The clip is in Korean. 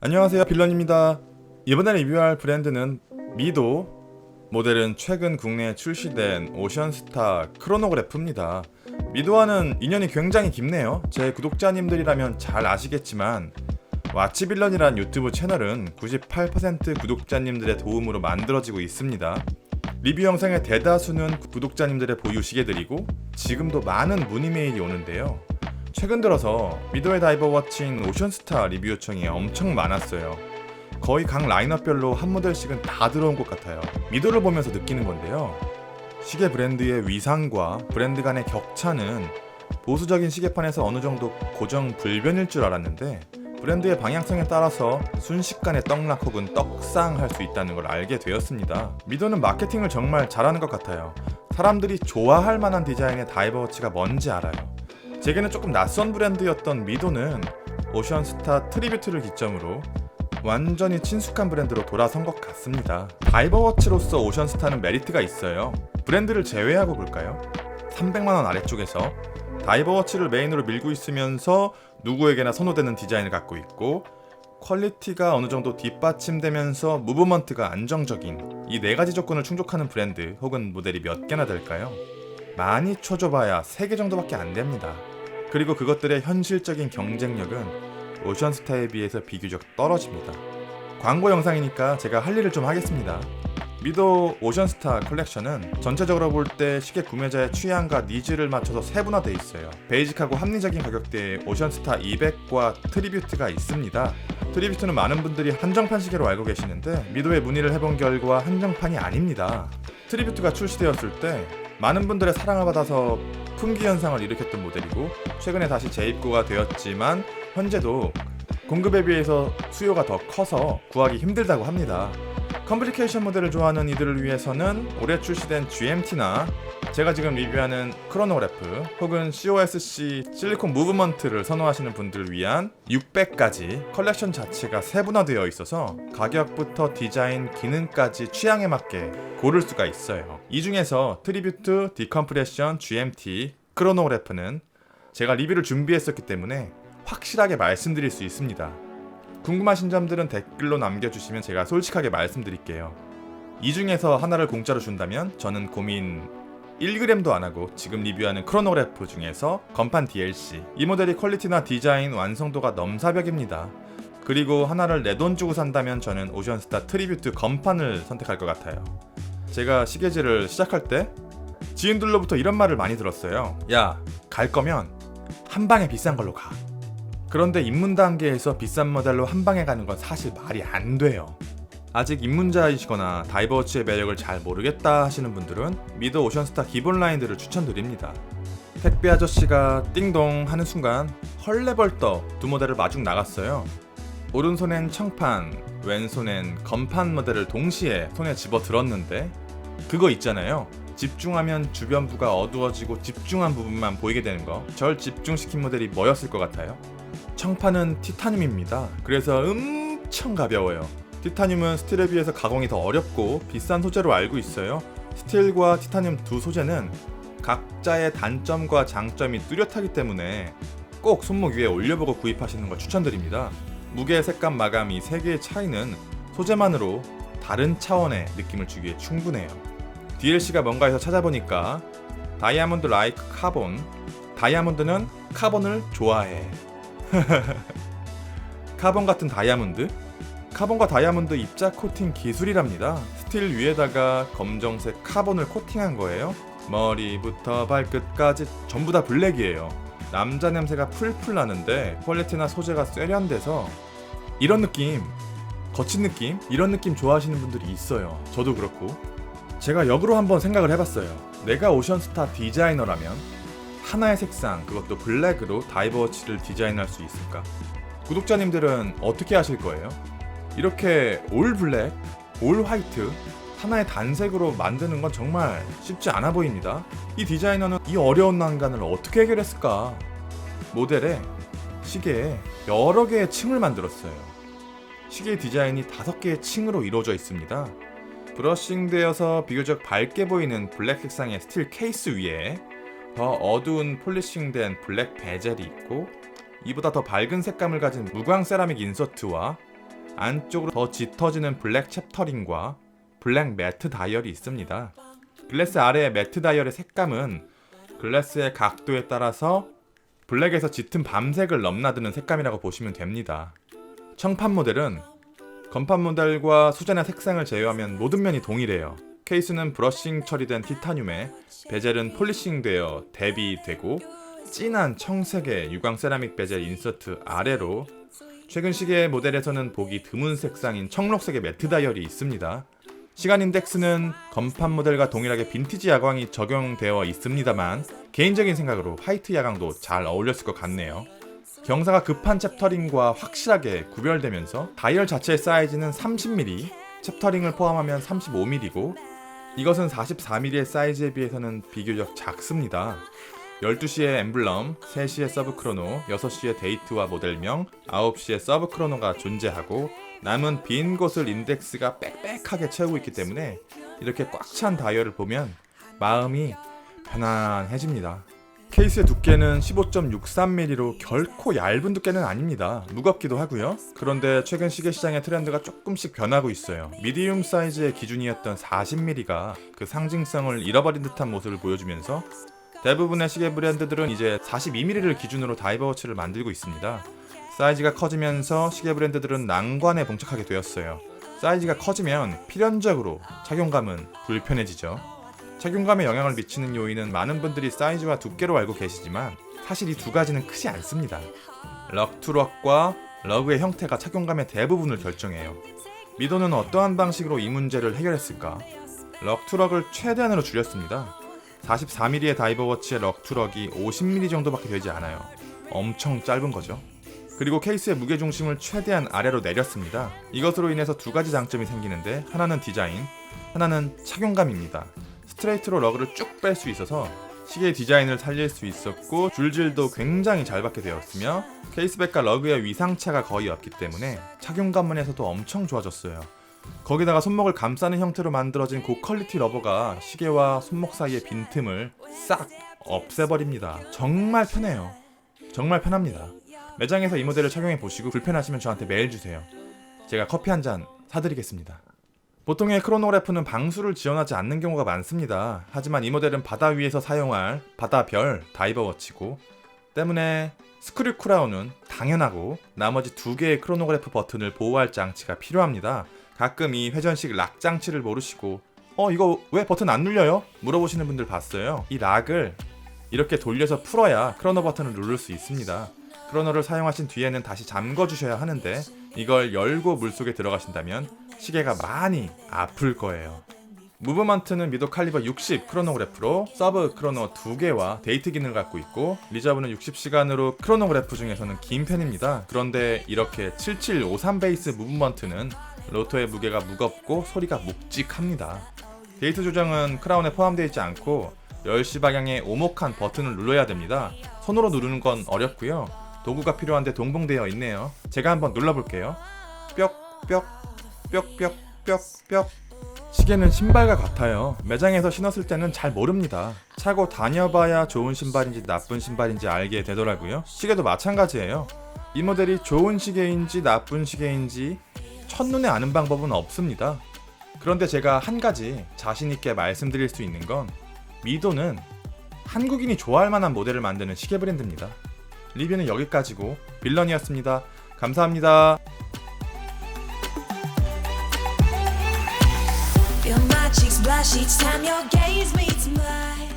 안녕하세요, 빌런입니다. 이번에 리뷰할 브랜드는 미도. 모델은 최근 국내에 출시된 오션스타 크로노그래프입니다. 미도와는 인연이 굉장히 깊네요. 제 구독자님들이라면 잘 아시겠지만 와치빌런이란 유튜브 채널은 98% 구독자님들의 도움으로 만들어지고 있습니다. 리뷰 영상의 대다수는 구독자님들의 보유 시계들이고 지금도 많은 문의 메일이 오는데요. 최근 들어서 미도의 다이버 워치인 오션스타 리뷰 요청이 엄청 많았어요. 거의 각 라인업별로 한 모델씩은 다 들어온 것 같아요. 미도를 보면서 느끼는 건데요. 시계 브랜드의 위상과 브랜드 간의 격차는 보수적인 시계판에서 어느 정도 고정 불변일 줄 알았는데 브랜드의 방향성에 따라서 순식간에 떡락 혹은 떡상할 수 있다는 걸 알게 되었습니다. 미도는 마케팅을 정말 잘하는 것 같아요. 사람들이 좋아할 만한 디자인의 다이버 워치가 뭔지 알아요. 제게는 조금 낯선 브랜드였던 미도는 오션스타 트리뷰트를 기점으로 완전히 친숙한 브랜드로 돌아선 것 같습니다. 다이버 워치로서 오션스타는 메리트가 있어요. 브랜드를 제외하고 볼까요? 300만원 아래쪽에서 다이버 워치를 메인으로 밀고 있으면서 누구에게나 선호되는 디자인을 갖고 있고 퀄리티가 어느 정도 뒷받침되면서 무브먼트가 안정적인 이 4가지 조건을 충족하는 브랜드 혹은 모델이 몇 개나 될까요? 많이 쳐줘봐야 3개 정도밖에 안 됩니다. 그리고 그것들의 현실적인 경쟁력은 오션스타에 비해서 비교적 떨어집니다. 광고 영상이니까 제가 할 일을 좀 하겠습니다. 미도 오션스타 컬렉션은 전체적으로 볼 때 시계 구매자의 취향과 니즈를 맞춰서 세분화되어 있어요. 베이직하고 합리적인 가격대의 오션스타 200과 트리뷰트가 있습니다. 트리뷰트는 많은 분들이 한정판 시계로 알고 계시는데 미도에 문의를 해본 결과 한정판이 아닙니다. 트리뷰트가 출시되었을 때 많은 분들의 사랑을 받아서 품귀 현상을 일으켰던 모델이고 최근에 다시 재입고가 되었지만 현재도 공급에 비해서 수요가 더 커서 구하기 힘들다고 합니다. 컴플리케이션 모델을 좋아하는 이들을 위해서는 올해 출시된 GMT나 제가 지금 리뷰하는 크로노그래프 혹은 COSC 실리콘 무브먼트를 선호하시는 분들을 위한 600까지 컬렉션 자체가 세분화되어 있어서 가격부터 디자인, 기능까지 취향에 맞게 고를 수가 있어요. 이 중에서 트리뷰트, 디컴프레션, GMT, 크로노그래프는 제가 리뷰를 준비했었기 때문에 확실하게 말씀드릴 수 있습니다. 궁금하신 점들은 댓글로 남겨주시면 제가 솔직하게 말씀드릴게요. 이 중에서 하나를 공짜로 준다면 저는 고민 1g도 안하고 지금 리뷰하는 크로노그래프 중에서 건판 DLC 이 모델이 퀄리티나 디자인, 완성도가 넘사벽입니다. 그리고 하나를 내 돈 주고 산다면 저는 오션스타 트리뷰트 건판을 선택할 것 같아요. 제가 시계질을 시작할 때 지인들로부터 이런 말을 많이 들었어요. 야, 갈 거면 한 방에 비싼 걸로 가. 그런데 입문 단계에서 비싼 모델로 한 방에 가는 건 사실 말이 안 돼요. 아직 입문자이시거나 다이버워치의 매력을 잘 모르겠다 하시는 분들은 미도 오션스타 기본 라인들을 추천드립니다. 택배 아저씨가 띵동 하는 순간 헐레벌떡 두 모델을 마중 나갔어요. 오른손엔 청판, 왼손엔 건판 모델을 동시에 손에 집어 들었는데 그거 있잖아요. 집중하면 주변부가 어두워지고 집중한 부분만 보이게 되는 거. 절 집중시킨 모델이 뭐였을 것 같아요? 청판은 티타늄입니다. 그래서 엄청 가벼워요. 티타늄은 스틸에 비해서 가공이 더 어렵고 비싼 소재로 알고 있어요. 스틸과 티타늄 두 소재는 각자의 단점과 장점이 뚜렷하기 때문에 꼭 손목 위에 올려보고 구입하시는 걸 추천드립니다. 무게, 색감, 마감 이 3개의 차이는 소재만으로 다른 차원의 느낌을 주기에 충분해요. DLC가 뭔가 해서 찾아보니까 다이아몬드 라이크 카본, 다이아몬드는 카본을 좋아해. 카본 같은 다이아몬드? 카본과 다이아몬드 입자 코팅 기술이랍니다. 스틸 위에다가 검정색 카본을 코팅한 거예요. 머리부터 발끝까지 전부 다 블랙이에요. 남자 냄새가 풀풀 나는데 퀄리티나 소재가 세련돼서 이런 느낌, 거친 느낌? 이런 느낌 좋아하시는 분들이 있어요. 저도 그렇고. 제가 역으로 한번 생각을 해봤어요. 내가 오션스타 디자이너라면 하나의 색상, 그것도 블랙으로 다이버워치를 디자인할 수 있을까? 구독자님들은 어떻게 하실 거예요? 이렇게 올 블랙, 올 화이트 하나의 단색으로 만드는 건 정말 쉽지 않아 보입니다. 이 디자이너는 이 어려운 난관을 어떻게 해결했을까? 모델에 시계에 여러 개의 층을 만들었어요. 시계 디자인이 5개의 층으로 이루어져 있습니다. 브러싱되어서 비교적 밝게 보이는 블랙 색상의 스틸 케이스 위에 더 어두운 폴리싱된 블랙 베젤이 있고, 이보다 더 밝은 색감을 가진 무광 세라믹 인서트와 안쪽으로 더 짙어지는 블랙 챕터링과 블랙 매트 다이얼이 있습니다. 글래스 아래의 매트 다이얼의 색감은 글래스의 각도에 따라서 블랙에서 짙은 밤색을 넘나드는 색감이라고 보시면 됩니다. 청판 모델은 건판 모델과 수제나 색상을 제외하면 모든 면이 동일해요. 케이스는 브러싱 처리된 티타늄에 베젤은 폴리싱되어 대비되고, 진한 청색의 유광 세라믹 베젤 인서트 아래로 최근 시계 모델에서는 보기 드문 색상인 청록색의 매트 다이얼이 있습니다. 시간 인덱스는 건판 모델과 동일하게 빈티지 야광이 적용되어 있습니다만, 개인적인 생각으로 화이트 야광도 잘 어울렸을 것 같네요. 경사가 급한 챕터링과 확실하게 구별되면서 다이얼 자체의 사이즈는 30mm, 챕터링을 포함하면 35mm고 이것은 44mm의 사이즈에 비해서는 비교적 작습니다. 12시에 엠블럼, 3시에 서브 크로노, 6시에 데이트와 모델명, 9시에 서브 크로노가 존재하고 남은 빈 곳을 인덱스가 빽빽하게 채우고 있기 때문에 이렇게 꽉 찬 다이얼을 보면 마음이 편안해집니다. 케이스의 두께는 15.63mm로 결코 얇은 두께는 아닙니다. 무겁기도 하고요. 그런데 최근 시계 시장의 트렌드가 조금씩 변하고 있어요. 미디움 사이즈의 기준이었던 40mm가 그 상징성을 잃어버린 듯한 모습을 보여주면서 대부분의 시계 브랜드들은 이제 42mm를 기준으로 다이버워치를 만들고 있습니다. 사이즈가 커지면서 시계 브랜드들은 난관에 봉착하게 되었어요. 사이즈가 커지면 필연적으로 착용감은 불편해지죠. 착용감에 영향을 미치는 요인은 많은 분들이 사이즈와 두께로 알고 계시지만 사실 이 두 가지는 크지 않습니다. 럭투럭과 러그의 형태가 착용감의 대부분을 결정해요. 미도는 어떠한 방식으로 이 문제를 해결했을까? 럭투럭을 최대한으로 줄였습니다. 44mm의 다이버워치의 럭투럭이 50mm 정도밖에 되지 않아요. 엄청 짧은 거죠. 그리고 케이스의 무게중심을 최대한 아래로 내렸습니다. 이것으로 인해서 두 가지 장점이 생기는데, 하나는 디자인, 하나는 착용감입니다. 스트레이트로 러그를 쭉 뺄 수 있어서 시계의 디자인을 살릴 수 있었고, 줄질도 굉장히 잘 받게 되었으며 케이스백과 러그의 위상차가 거의 없기 때문에 착용감 면에서도 엄청 좋아졌어요. 거기다가 손목을 감싸는 형태로 만들어진 고퀄리티 러버가 시계와 손목 사이의 빈틈을 싹 없애버립니다. 정말 편해요. 정말 편합니다. 매장에서 이 모델을 착용해 보시고 불편하시면 저한테 메일 주세요. 제가 커피 한 잔 사드리겠습니다. 보통의 크로노그래프는 방수를 지원하지 않는 경우가 많습니다. 하지만 이 모델은 바다 위에서 사용할 바다별 다이버워치고 때문에 스크류 크라운은 당연하고 나머지 2개의 크로노그래프 버튼을 보호할 장치가 필요합니다. 가끔 이 회전식 락 장치를 모르시고 이거 왜 버튼 안 눌려요? 물어보시는 분들 봤어요. 이 락을 이렇게 돌려서 풀어야 크로노 버튼을 누를 수 있습니다. 크로노를 사용하신 뒤에는 다시 잠궈 주셔야 하는데 이걸 열고 물속에 들어가신다면 시계가 많이 아플 거예요. 무브먼트는 미도 칼리버 60 크로노그래프로 서브 크로노 2개와 데이트 기능을 갖고 있고, 리저브는 60시간으로 크로노그래프 중에서는 긴 편입니다. 그런데 이렇게 7753 베이스 무브먼트는 로터의 무게가 무겁고 소리가 묵직합니다. 데이트 조정은 크라운에 포함되어 있지 않고 10시 방향의 오목한 버튼을 눌러야 됩니다. 손으로 누르는 건 어렵고요. 도구가 필요한데 동봉되어 있네요. 제가 한번 눌러볼게요. 뾱뾱 뾱뾱 시계는 신발과 같아요. 매장에서 신었을 때는 잘 모릅니다. 차고 다녀봐야 좋은 신발인지 나쁜 신발인지 알게 되더라고요. 시계도 마찬가지예요. 이 모델이 좋은 시계인지 나쁜 시계인지 첫눈에 아는 방법은 없습니다. 그런데 제가 한 가지 자신있게 말씀드릴 수 있는 건 미도는 한국인이 좋아할 만한 모델을 만드는 시계 브랜드입니다. 리뷰는 여기까지고 빌런이었습니다. 감사합니다. Feel my cheeks blush each time your gaze meets mine.